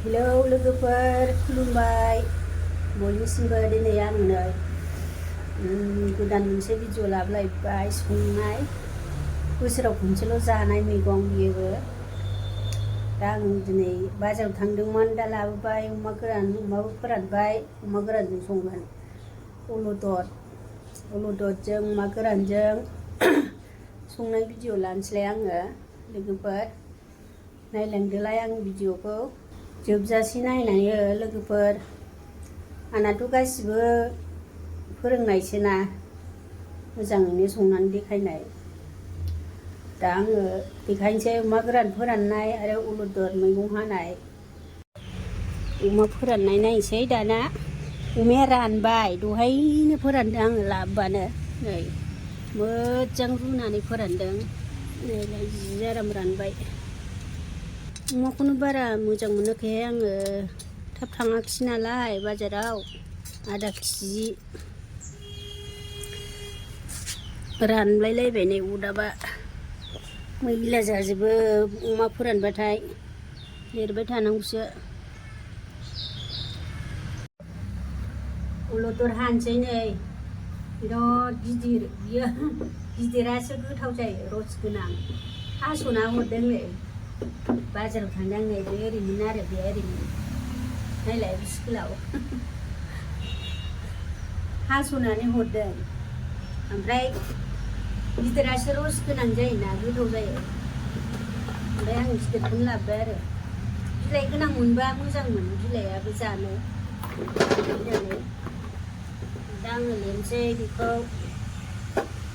hello लोगोफोर खुलुमबाय बयनिसिमबो दिनै आं नै गोदान मोनसे भिडिअ लाबोलायबाय संनाय बोसोराव खनसेल' जानाय मैगं बियोबो दा आं दिनै बाजाराव थांदोंमोन दा लाबोबाय अमा गोरान अमाबो फोरानबाय अमा गोरानजों संगोन अलददजों अमा गोरानजों संनाय भिडिअ लानोसैलाय आङो लोगोफोर नायलांदोलाय आं भिडिअखौ जोबजासे नायनायो लोगोफोर आंनाथ' गासिबो फोरोंनायसोना मोजाङैनो संनानै देखायनाय दा आङो देखायनोसै अमा गोरान फोराननाय आरो अलदर मैगं हानाय अमा फोराननाय नायनोसै दाना अमाया रानबाय दहायनो फोरानदों आङो लाबोबानो नै मोजां रुनानै फोरानदों नैलाय जि आराम रानबाय अमाखौनो बारा मोजां मोनाखै आङो थाब थाङाखिसै नालाय बाजाराव आधा केजि रानलायलायबाय नै अदाबा मैला जाजोबो अमा फोरानबाथाय लिरबाय थानांगौसो अलदर हानोसै नै बिराद गिदिर बियो गिदिरासो गोथाव जायो रस गोनां हास'ना हरदों नै बाजाराव थांदों आं नै बे ओरैमोन आरो बे ओरैमोन नायलाय बेसे गोलाव हास'नानै हरदों ओमफ्राय गिदिरासो रस गोनां जायोना गोथाव जायो ओमफ्राय आं गिदिरखौनो लाबोबाय आरो बिलाइ गोनां मोनबा मोजांमोन बिलाइआबो जानो होननानै दा आङो लेनोसै बेखौ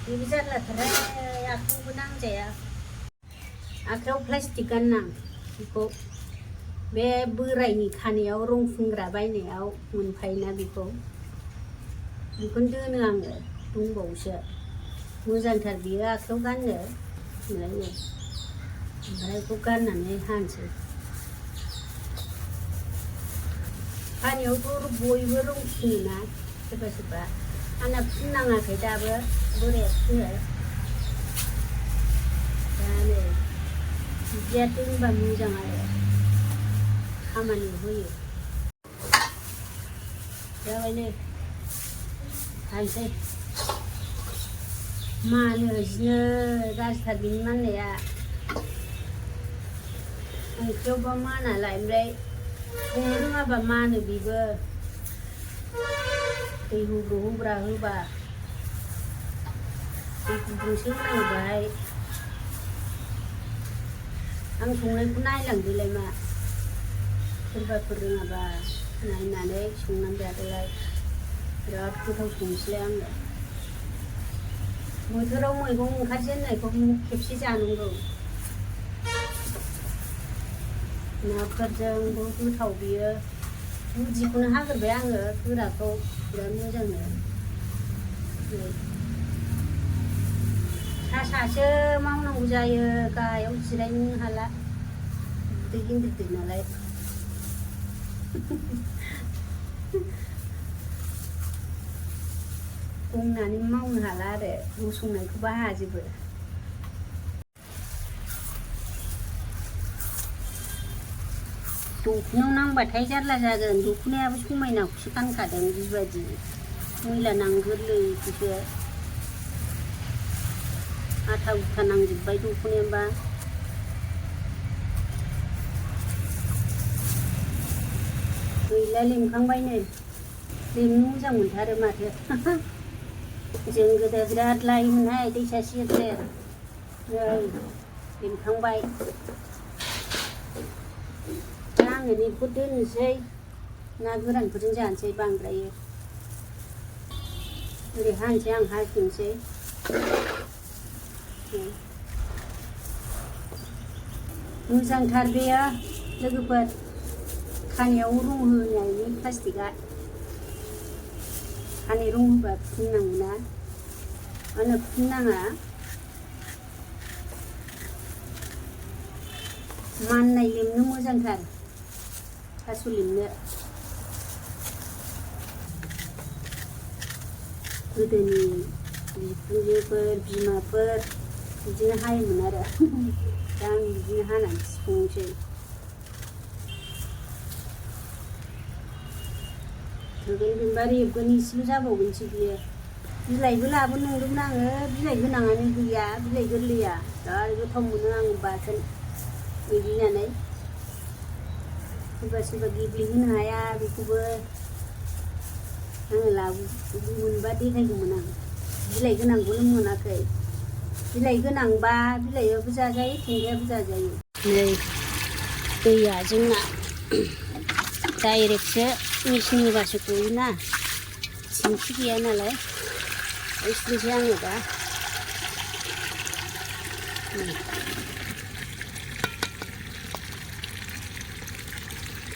बेबो जारलाथारहाय आखाइयावबो नांजाया आखाइयाव प्लास्टिक गाननां बेखौ बे बोरायनि खानायाव रं फुनग्रा बायनायाव मोनफायोना बेखौनो दोनो आङो दंबावोसो मोजांथार बियो आखाइयाव गाननो ओमफ्राय बेखौ गाननानै हानोसै खानायावथ' बयबो रं फुनोना सोरबा सोरबा आंना फुननाङाखै दाबो बोराया फुनो दा नै बिदिया दोनबा मोजां आरो खामानियाव होयो जाबाय नै हानोसै मानो जिनो गाज्रिथार बिनि माननाया ओंख्रियावबा मानालाय ओमफ्राय संनो रोङाबा मानो बेबो दै होब्रा होबा दै गुदुंसो होनांगौ बाहाय आं संनायखौ नायलांदोलाय मा सोरबाफोर रोङाबा नायनानै संनानै जादोलाय बिराद गोथाव संनोसैलाय आङो बोथोराव मैगं ओंखारजेननायखौ खेबसे जानांगौ नाफोरजोंबो गोथाव बियो गुदिखौनो हाग्रोबाय आङो गोराखौ बिराद मोजांनो सासो मावनांगौ जायो गाहायाव जिरायनो हाला उदै गिदिर नालाय गंनानै मावनो हाला आरो गसंनायखौबो हाजोबो दख'नायाव नांबाथाय जारला जागोन दख'नायाबो समायनाखौसो गानखादों बेबायदि मैला नांगोरलैखौसो आथा उथा नांजोब्बाय दख'नायाबा गैला लेमखांबाय नै लेमनो मोजां मोनथारो माथो जों गोदो बिराद लायोमोनहाय दैसा सेर सेर नै लेमखांबाय दा आङो बेखौ दोननोसै ना गोरानफोरजों जानोसै बांद्रायो ओरै हानोसै आं हाफिनसै मोजांथार बेयो लोगोफोर खानायाव रं होनायनि प्लास्टिकआ खानाय रं होबा फुननांगौना मानो फुननाङा माननाय लेमनो मोजांथार थास' लेमनो गोदोनि बिखुनजोफोर बिमाफोर बिदिनो हायोमोन आरो दा आं बिदिनो हानानै संनोसै होगोन जेनेबा रेबगोन इसेल' जाबावगोनसो बियो बिलाइबो लाबोनो नंदोंमोन आङो बिलाइ गोनाङानो गैया बिलाइ गोरलैया बिराद गोथाव मोनो आं बाथोन देग्लिनानै सोरबा सोरबा गेब्लेहोनो हाया बेखौबो आङो मोनबा देखायगौमोन आं बिलाइ गोनांखौनो मोनाखै बिलाइ गोनांबा बिलाइयाबो जाजायो थेंगायाबो जाजायो नै दैया जोंना डाइरेक्टसो मेचिन होबासो गयोना सिंखि गैया नालाय एसेनोसै आङो दा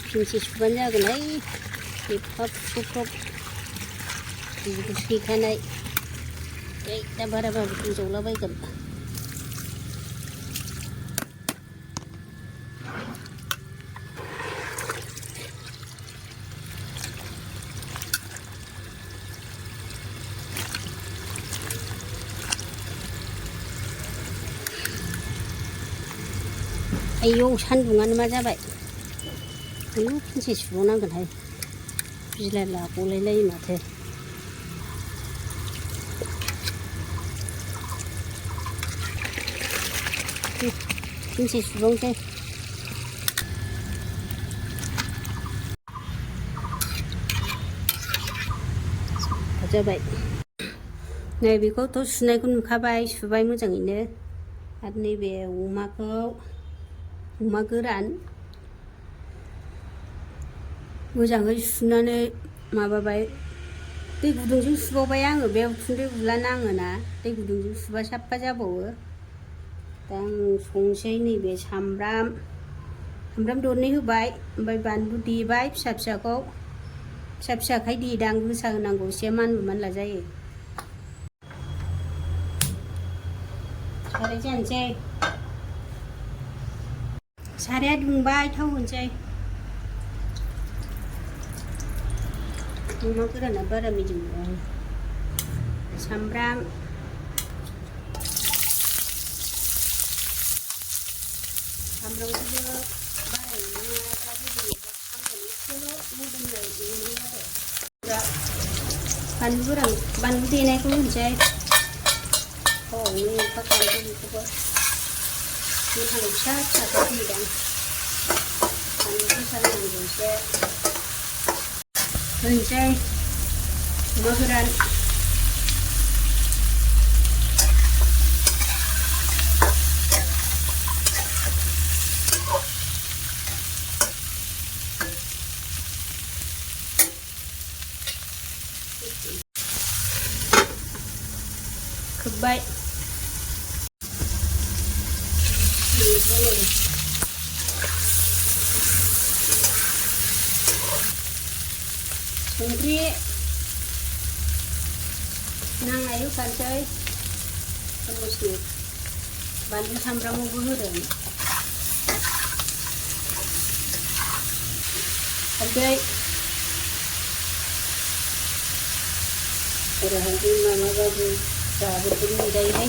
फिनसे सुबानो जागोनहाय एफा फुख्रब बिदिखौ सैखानाय दा बाराबाबो गोजावलाबायगोन आयौ सान्दुङानो मा जाबाय आयौ फिनसे सुबावनांगोनहाय बिलाइला गलायलायो माथो फिनसे सुबावनोसै जाबाय नै बेखौथ' सुनायखौ नुखाबाय सुबाय मोजाङैनो आरो नैबे अमा गोरान मोजाङै सुनानै माबाबाय दै गुदुंजों सुबावबाय आङो बे उखुन्दै उला नाङोना दै गुदुंजों सुबा साफा जाबावो दा आं संसै नैबे सामब्राम दरनै होबाय ओमफ्राय बानलु देबाय फिसा फिसाखाय देदां गोसा होनांगौ एसे मानलु मानला जायो साराय जानोसै साराया दुंबाय थाव होनोसै अमा गोराना बारा मेजेम नङा सामब्रामखौबो बारा एवनो हायाब्ला एसेल' मोदोमनाय एवनो आरो बानलु देनायखौ होनोसै एवखाखानोसै बेखौबो गोथां फिसा फिसाखौ देदां बानलु गोसा होनांगौ एसे होनोसै अमा गोरान खोब्बाय संख्रि नांनाय होखानोसै चामचनि बानलु सामब्रामावबो होदों हालदै हालदै माबाबाबो जाबोथ' मोनजायोहाय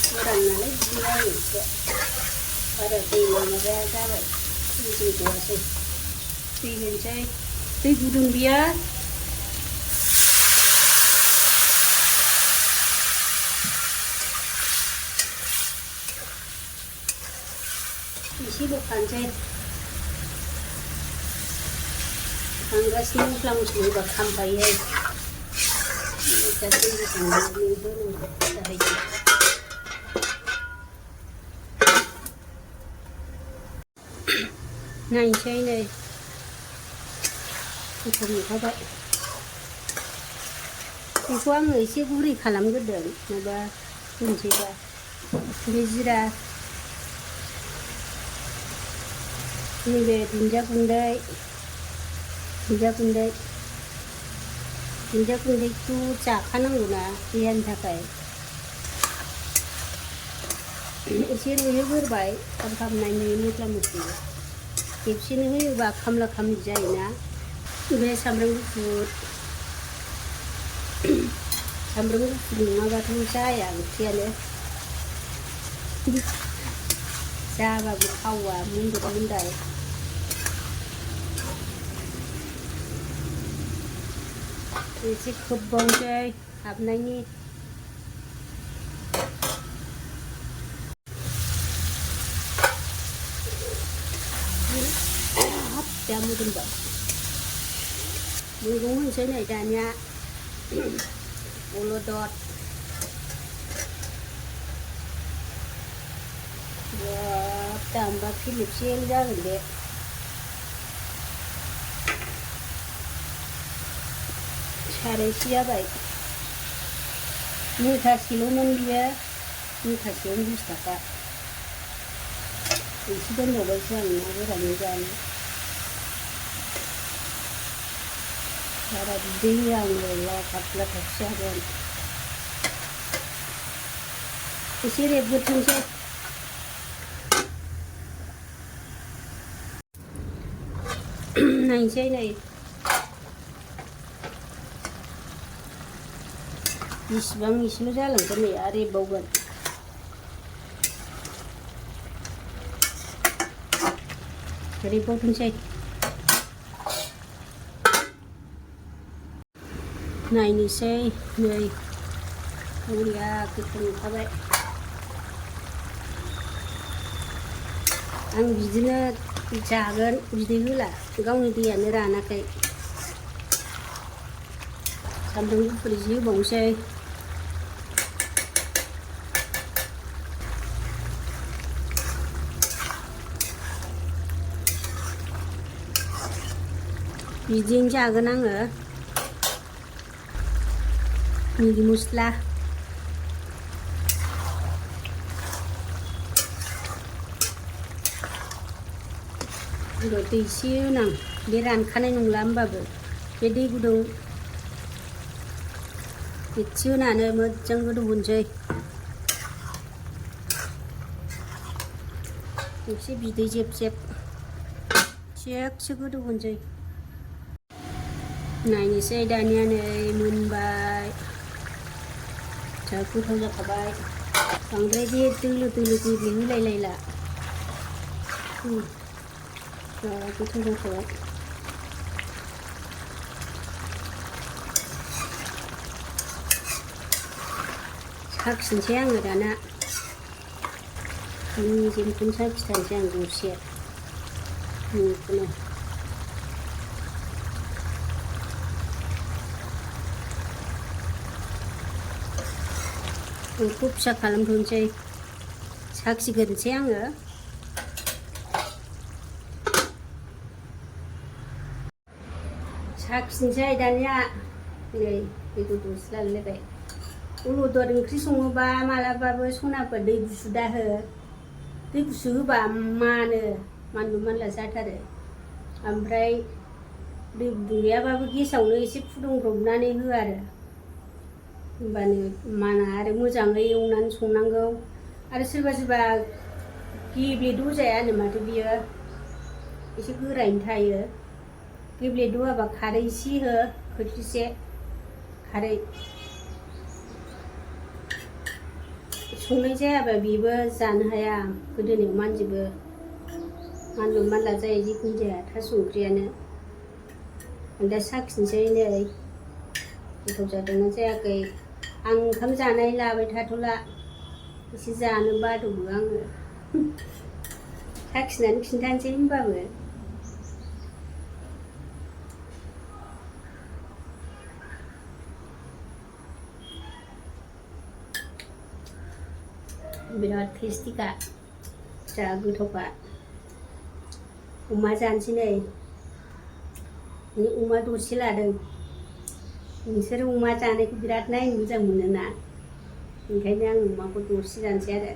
फोराननानै बिदिनो आङो एसे बारा दै माबाया जाबाय दै गवासै दै होनोसै दै गुदुं बियो एसे ल'खानोसै खांगासिनो मस्ला मस्लि होबा खामफायोहाय दा दै होखांनानै जाहैसै नायनोसै नै गोथाव नुखाबाय बेखौ आङो एसे गुरै खालामग्रोदों माबा होनोसैबा बे जिरा नैबे दुन्दिया गुन्दैखौ जाखानांगौना देहानि थाखाय एसे रुइहोग्रोबाय खामनाय नुयो मस्ला मस्लि खेबसेनो होयोबा खामला खामलि जायोना बे सामब्राम गुफुर नङाबाथ' जाया ओंख्रियानो जाबाबो थावा मोनदाय एसे खोबबावनोसै हाबनायनि हाबदा मोदोमबाय मैगं होनोसै नै दानिया अलदद दामबा फिलिपसेन जागोन बे सारायसे जाबाय मुथासेल'मोन बियो मुथासेयावनो 20 थाखा एसे दोनबावबायसो आं ना गोरानै जानो बारा बिदै होआ आङो लाथाब लाथाबसो जागोन एसे रेबगोरथोंसै नायनोसै नै बेसेबां एसेल' जालांगोन नै आरो रेबबावगोन रेबबावथोंसै नायनोसै नै बरिया गोथाव ओंखारबाय आं बिदिनो जागोन बिदै होला गावनि दैयानो रानाखै सामब्राम गुफुर एसे होबावनोसै बिदिनो जागोन आङो मिगि मस्ला दै एसे होनां बे रानखानाय नंला होमबाबो बे दै गुदुं एसे होनानै मोजां गोदौ होनोसै एसे बिदै जेब जेब थिगसे गोदौ होनोसै नायनोसै दानिया नै मोनबाय जा गोथाव जाखाबाय बांद्राय बे दोलो दोलो गेब्लेहोलायलायला जा गोथाव जाखाबाय साखिनोसै आङो दाना निजेखौनो साखिथारनोसै आं दसे बेखौनो बेखौ फिसा खालामथ'नोसै साखिग्रोनोसै आङो साखिनोसै दानिया नै दैखौ दसे लालायबाय अलदद ओंख्रि सङोबा मालाबाबो सनाफोर दै गुसु दाहो दै गुसु होबा मानलु मानला जाथारो ओमफ्राय दै गुदुं गैयाबाबो गेसावनो एसे फुदुंब्रबनानै हो आरो होमबानो माना आरो मोजाङै एवनानै संनांगौ आरो सोरबा सोरबा गेब्लेद' जायानो माथो बियो एसे गोरायैनो थायो गेब्लेद' होआबा खारै एसे हो खोस्लिसे खारै संनाय जायाबा बेबो जानो हाया गोदोनायाव मानजोबो मानलु मानला जायो जिखुनु जाया थास' ओंख्रियानो आं दा साखिनोसै नै गोथाव जादोंना जायाखै आं ओंखाम जानाय लाबाय थाथ'ला एसे जानो बादबो आङो साखिनानै खिन्थानोसै होनबाबो बिराद टेस्टिखा जा गोथावखा अमा जानोसै नै अमा दरसे लादों नोंसोरो अमा जानायखौ बिराद नायनो मोजां मोनोना ओंखायनो आं अमाखौ दरसे जानोसै आरो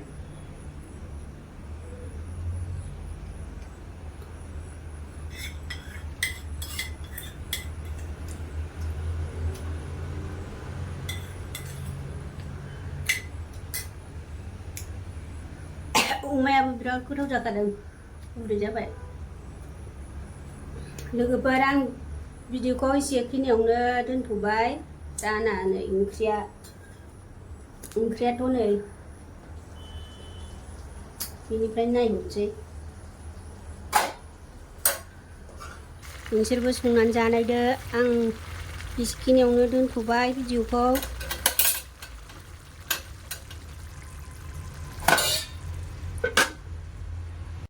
अमायाबो बिराद गोथाव जाखादों गुरै जाबाय लोगोफोर आं भिडिअखौ एसेखिनियावनो दोनथ'बाय जानानै ओंख्रियाथ' नै बेनिफ्राय नायहरसै नोंसोरबो संनानै जानायदो आं बेखिनियावनो दोनथ'बाय भिडिअखौ